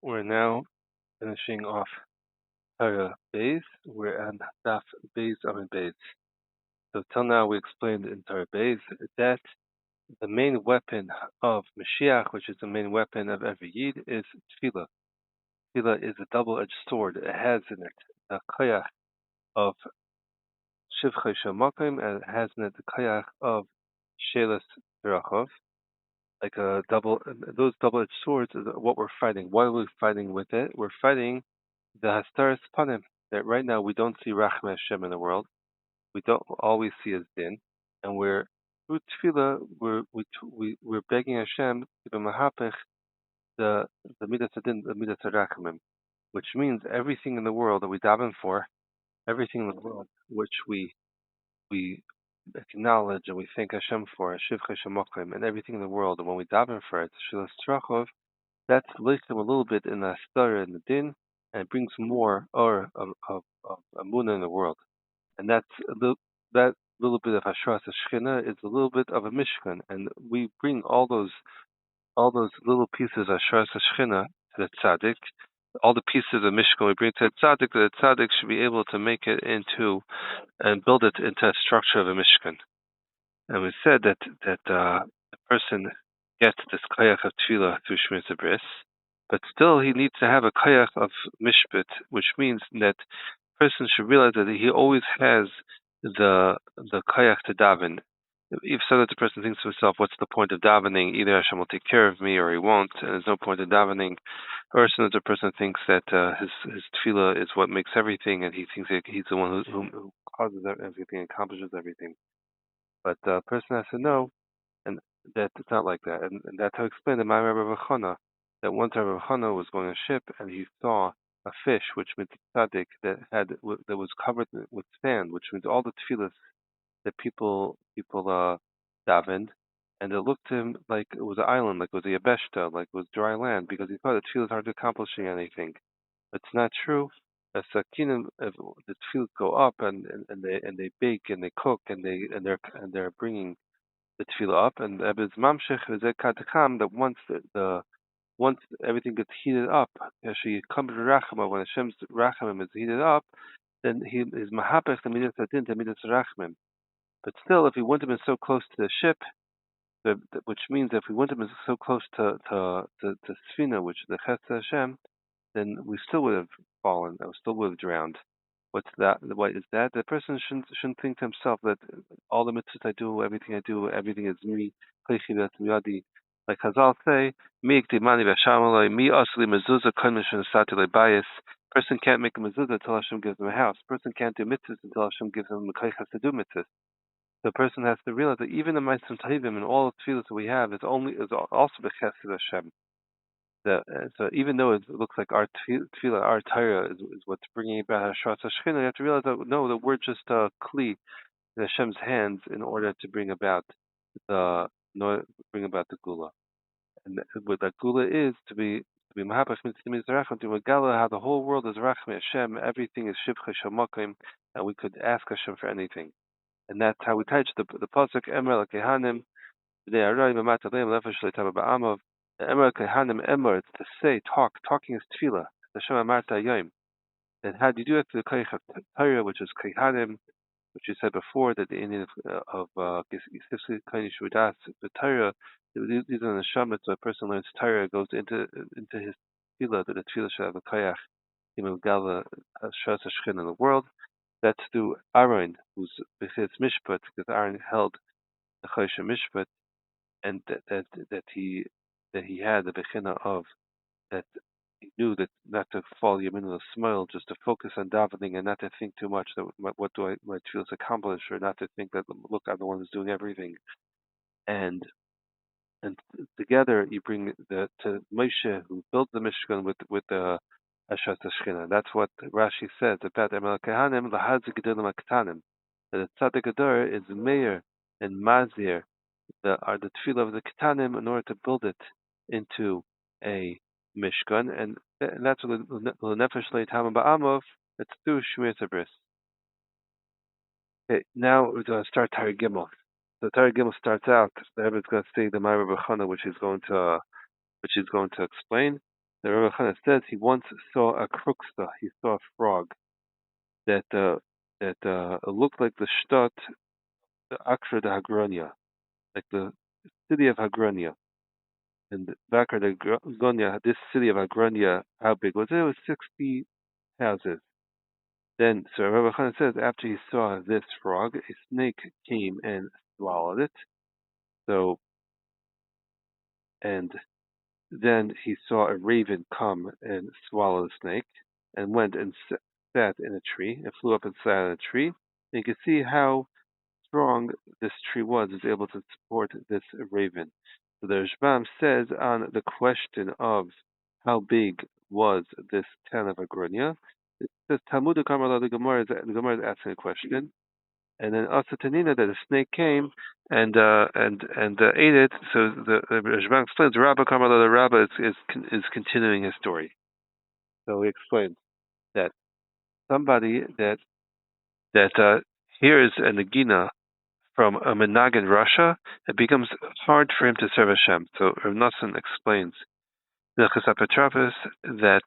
We're now finishing off Tara Beis. We're on Daf Beis Amid Beis. So till now we explained in Tara Beis that the main weapon of Mashiach, which is the main weapon of every Yid, is Tefillah. Tefillah is a double-edged sword. It has in it the koyach of Shivchei Shamakim, and it has in it the koyach of Shelas Terachov. Like those double-edged swords is what we're fighting. Why are we fighting with it? We're fighting the Hastaras Panim, that right now we don't see Rachmei Hashem in the world. We don't always see His din, and through Tefillah we're begging Hashem to be mahapech the midas hadin, the midas harachmim, which means everything in the world that we daven for, everything in the world which we acknowledge and we thank Hashem for, Shivchei Shemokim, and everything in the world, and when we daven for it, Shilas Trachov, that's lichtem a little bit in the Hastara and the Din, and it brings more or of Amunah in the world. And that little bit of Hashras Shechina is a little bit of a Mishkan, and we bring all those little pieces of Hashras Shechina to the Tzaddik. All the pieces of Mishkan we bring to the Tzaddik should be able to make it into and build it into a structure of a Mishkan. And we said that the person gets this koyach of Tefillah through Shmiras Bris, but still he needs to have a koyach of Mishpat, which means that the person should realize that he always has the koyach to daven. If so that the person thinks to himself, what's the point of davening? Either Hashem will take care of me or he won't, and there's no point in davening. Or so that the person thinks that his tefillah is what makes everything, and he thinks that he's the one who causes everything, accomplishes everything. But the person has to know, and that it's not like that. And that's how I explained in my Rabbi Chana, that one time Rabbi Chana was going on a ship, and he saw a fish, which means tzaddik, that was covered with sand, which means all the tefillahs that people davened, and it looked to him like it was an island, like it was a yabeshta, like it was dry land, because he thought the tefillahs aren't accomplishing anything. But it's not true. The tefillahs go up, and they bake and they cook, and they're bringing the tefillah up, and Ebed's mamshech is that once everything gets heated up, actually comes to Rachma, when Hashem's Rachamim is heated up, then he is mahapech the midas hadin to midas rachmim. But still, if he wouldn't have been so close to the ship, which means if we wouldn't have been so close to Sfina, which is the Chesed Hashem, then we still would have fallen, and we still would have drowned. What's that? What is that? The person shouldn't think to himself that all the mitzvahs I do, everything is me. Like Chazal say, mi iktimani v'shamaloi, mi asli mezuzah kodesh v'nesati lebayis. Person can't make a mezuzah until Hashem gives him a house. Person can't do mitzvahs until Hashem gives him the kodesh to do mitzvahs. The person has to realize that even the Ma'asim Tevim and all the tefillahs that we have is also the Chesed Hashem. So even though it looks like our tefillah, our Torah is what's bringing about Hashras Hashchina, you have to realize that no, that we're just a kli in Hashem's hands in order to bring about the gula. And what that gula is to be mahapach mitzvah racham, to megala how the whole world is rachmei Hashem, everything is shivchei shamakim, and we could ask Hashem for anything. And that's how we touch the pasuk Emer Kehanim. The Emer Kehanim Emer, it's to say, talking is tefillah. The Shema Marta Yom. And how do you do it to the Koyach of Torah, which is Kehanim, which you said before, that the Indian of Yisifsi Koyach Shudas, the Torah, these are the Neshamas. So a person learns Torah, goes into his tefillah, that the tefillah should have the Koyach, Gala Shas Hashchin in the world. That's through Aaron, who's his mishpat, because Aaron held the Choshe mishpat, and that he had the bechina of that he knew that not to fall yamin the smile, just to focus on davening and not to think too much that what do my tefillas accomplish, or not to think that look, I'm the one who's doing everything, and together you bring to Moshe, who built the Mishkan with the Hashras Hashchina. That's what Rashi says about Emel Kehanim lahadzik gedolim aktanim. That the Tzaddik Gadol is Meir and Mazir, are the tefillah of the Ketanim, in order to build it into a Mishkan, and that's what the Nefesh Leitam Ba'amov. It's through Shmiras Bris. Okay, now we're going to start Tara Gimel. So Tara Gimel starts out. The Rebbe is going to say the Ma'aser B'chana, which he's going to explain. The Rabbi Chana says he once saw a kruksta. He saw a frog that looked like the shtat, the Akra de Hagronia, like the city of Hagronia. And Vakar de Hagronia, this city of Hagronia, how big was it? It was 60 houses. Then, so Rabbi Chana says, after he saw this frog, a snake came and swallowed it. So, and then he saw a raven come and swallow the snake, and went and sat in a tree, and flew up and sat in a tree. And you can see how strong this tree was able to support this raven. So the Rashbam says on the question of how big was this town of Agronia, it says Talmud Kamala, the Gemara is asking a question, and then also Tanina that a snake came and ate it. So the Rashbam explains Rabba Kamala, the Rabba is continuing his story. So he explains that somebody that hears a nagina from a menag in Russia, it becomes hard for him to serve Hashem. So Rav Nosson explains that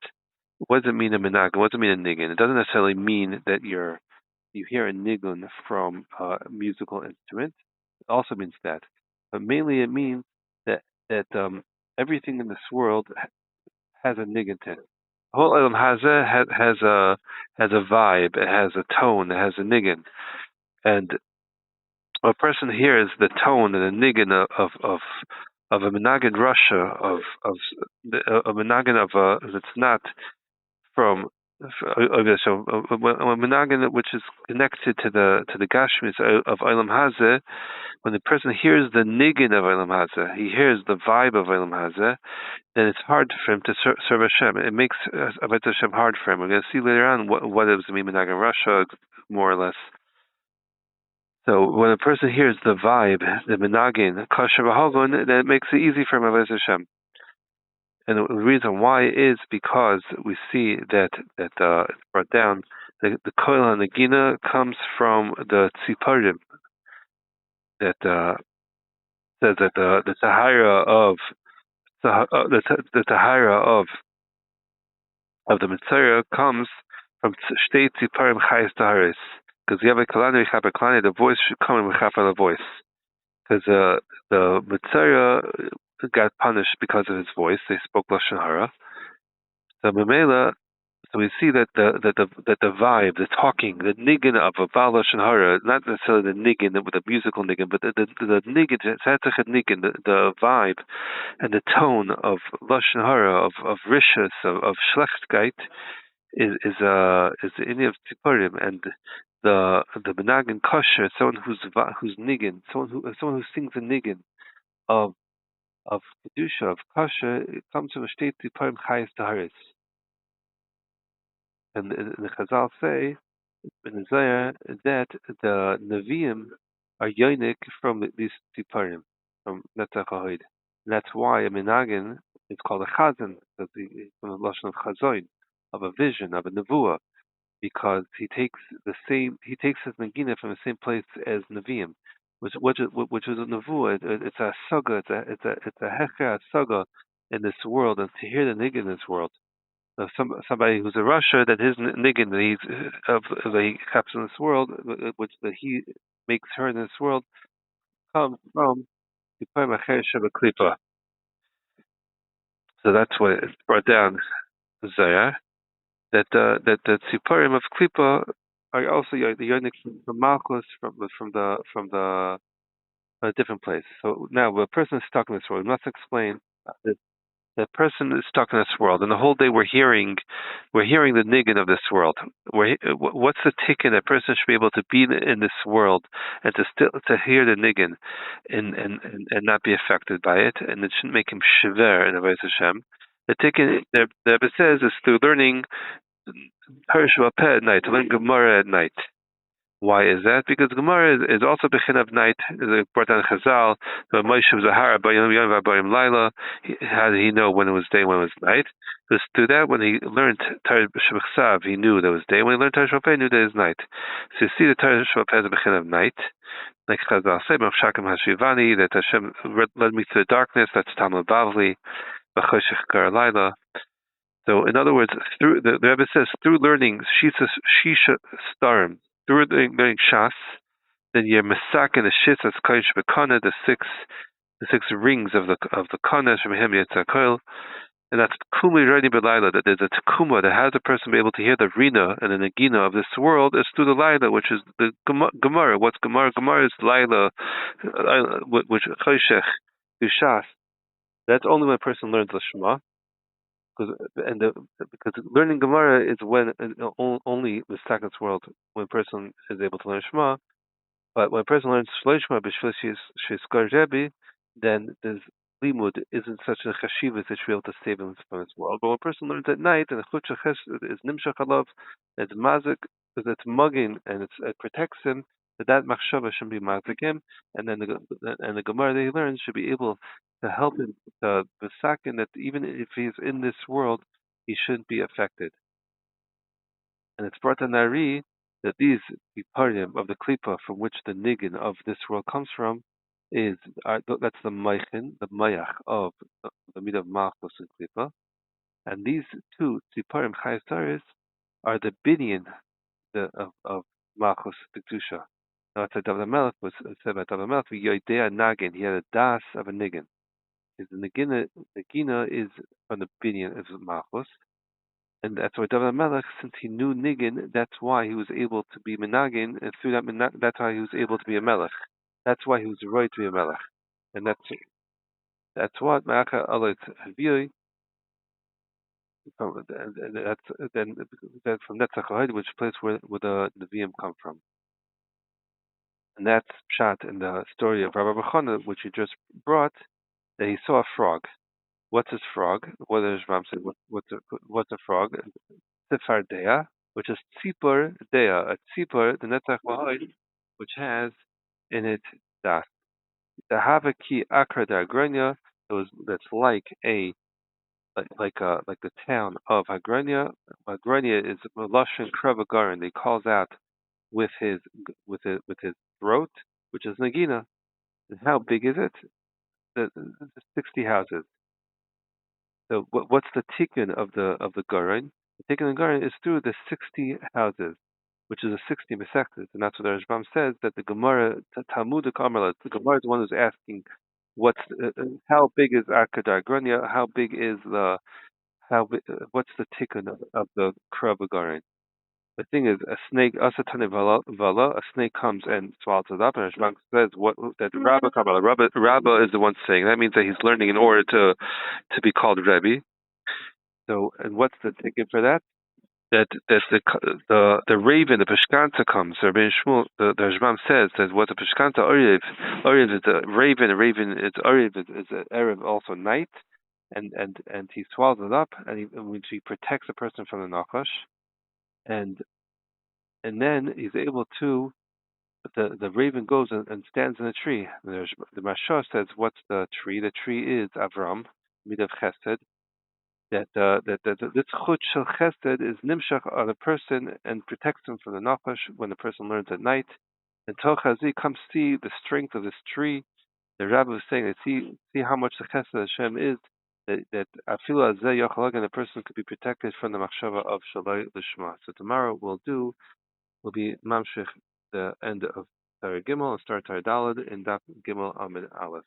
what does it mean a menag? What does it mean a nigun? It doesn't necessarily mean that you hear a nigun from a musical instrument. It also means that, but mainly it means that everything in this world has a nigun to it. The whole Olam has a vibe. It has a tone. It has a nigun, and a person hears the tone and the nigun of a menag in Russia, of a menagin that's not from so a menagin which is connected to the gashmis of Olam Hazeh. When the person hears the nigun of Olam Hazeh, he hears the vibe of Olam Hazeh, then it's hard for him to serve Hashem. It makes Avodas Hashem hard for him. We're going to see later on what does it mean menag in Russia, more or less. So when a person hears the vibe, the menagin, kosher v'hagon, then it makes it easy for him Avodas Hashem. And the reason why is because we see that it's brought down the koil hanagina comes from the tziparim that says that the tahira of the Mitzvah comes from shtei tziparim chayes taharis. Because you have a kalani, the voice should come in the voice. Because the Mitzvah got punished because of his voice. They spoke lashon hara. So Mamela, so we see that the vibe, the talking, the nigun of a baal lashon hara, not necessarily the nigun with the musical nigun, but the nigun, the vibe and the tone of lashon hara, of rishus, of schlechtkeit, is the inyan of tziparim, and the menagin kosher, someone who's nigun, someone who sings a nigun of kedusha, of kosher, it comes from a state tziparim chayes taharis. And the Chazal say in the Zohar that the Nevi'im are yonik from these tziparim, from Netzach HaHod. That's why a menagin is called a chazan, because it's from the lashon of chazoin, of a vision, of a nevuah, because he takes his nagina from the same place as Nevi'im, which is a nevuah. It's a saga. It's a hecher saga in this world, and to hear the nigun in this world. Somebody who's a Russia, that his nigun that he happens in this world, which that he makes her in this world, comes from Yipayim Acher Shebeklipa. So that's what it's brought down, Zayar, that the Tziparim of Klipa are also the yonik from Malchus, from a different place. So now, when a person is stuck in this world, we must explain that the person is stuck in this world, and the whole day we're hearing the nigun of this world. What's the tikkun a person should be able to be in this world and to hear the nigun and not be affected by it, and it shouldn't make him shiver in Avodas Hashem. The tikkun the Rebbe says is through learning Torah Shabbat at night, to learn Gemara at night. Why is that? Because Gemara is also bechin of night. Is brought down Chazal. Moshe was a hara bayom yom v'bayom laila. How did he know when it was day and when it was night? Just through that, when he learned Torah Shabbat, he knew that it was day. When he learned Torah Shabbat, he knew that it was night. So you see, the Torah Shabbat is a bechin of night. Like Chazal said, Mavshakim Hashivani, that Hashem led me through the darkness. That's Talmud Bavli. V'choshech gar laila. So, in other words, through the Rebbe says through learning Shisha Starim, through learning Shas, then you're Masak and the Shis as Kaish Bekana, the six rings of the Kana Shemhem Yetzakol, and that's Tkuma Rani B'Laila, that there's a Tkuma that has a person be able to hear the Rina and the Nagina of this world is through the Laila, which is the Gemara. What's Gemara? Gemara is Laila, which Choshech, Shas. That's only when a person learns the Shema. Because learning Gemara is when only the second world when a person is able to learn Shema, but when a person learns Shleishma b'shvil she's Rebbe, then this limud isn't such a chashiva that you're able to save him from this world. But when a person learns at night and the chutz is nimshach alav, it's mazik, because it's mugging and it protects him, that machshava shouldn't be mazik him, and then the Gemara that he learns should be able to help him to besakin that even if he's in this world, he shouldn't be affected. And it's brought in Nari that these Piparim of the Klippa from which the nigun of this world comes from that's the Maichin, the Mayach of the Midah of Malchus and Klippa. And these two Piparim Chayasaris are the binyan of Malchus the Kedusha. Now it's a David Melech was said by David Melech, Yoidea Nagin, he had a das of a nigun. His Nagina is from the binyan of Malchus. And that's why David Melech, since he knew nigun, that's why he was able to be menagin, and through that, that's why he was able to be a melech. That's why he was right to be a melech, and that's what Ma'aka Alet Haviyoi. That's from Netzach, which place where the Nevi'im come from, and that's shot in the story of Rabbi Bechana, which he just brought, that he saw a frog. What's his frog? What does Ram say? What's a frog? Tzifar which is Tzipor Dea, a Tzipor, the Netzach Lahod, which has in it Das. The Havaki Akra Dagrania, that's like the town of Hagrania. Hagrania is Lashon Krevagarin. He calls out with his throat, which is Nagina. And how big is it? 60 houses. So what's the tikkun of the Garin? The tikkun of the Garin is through the 60 houses, which is a 60 mesechtes, and that's what the Rashbam says that the Gemara Talmud Kamarla. The Gemara is the one who's asking, how big is Akadar Grania? How big is what's the tikkun of the Krabagarin? The thing is, a snake, asatane vala, a snake comes and swallows it up, and Rashbam says that Rabba Kabbalah, Rabba is the one saying. That means that he's learning in order to be called Rebbe. So, and what's the ticket for that? That the raven, the Peshkanta comes. Rabbi Shmuel, the Rashbam says that what the Peshkanta Oriv is a raven. A raven is Oriv is an Erev, also night, and he swallows it up, and he protects a person from the Nachash, and then he's able to. The raven goes and stands in a tree. The Mashah says, what's the tree? The tree is Avram, Midav Chesed. That this chut shel chesed is nimshach on a person and protects him from the nachash when the person learns at night. And Tochazi comes see the strength of this tree. The Rabbi was saying that see how much the chesed Hashem is. That afilu azeh yochalag, and the person could be protected from the machshava of shalai lishma. So tomorrow will be mamshich the end of Tara Gimel and start Tara Dalad in Daf Gimel Amid Aleph.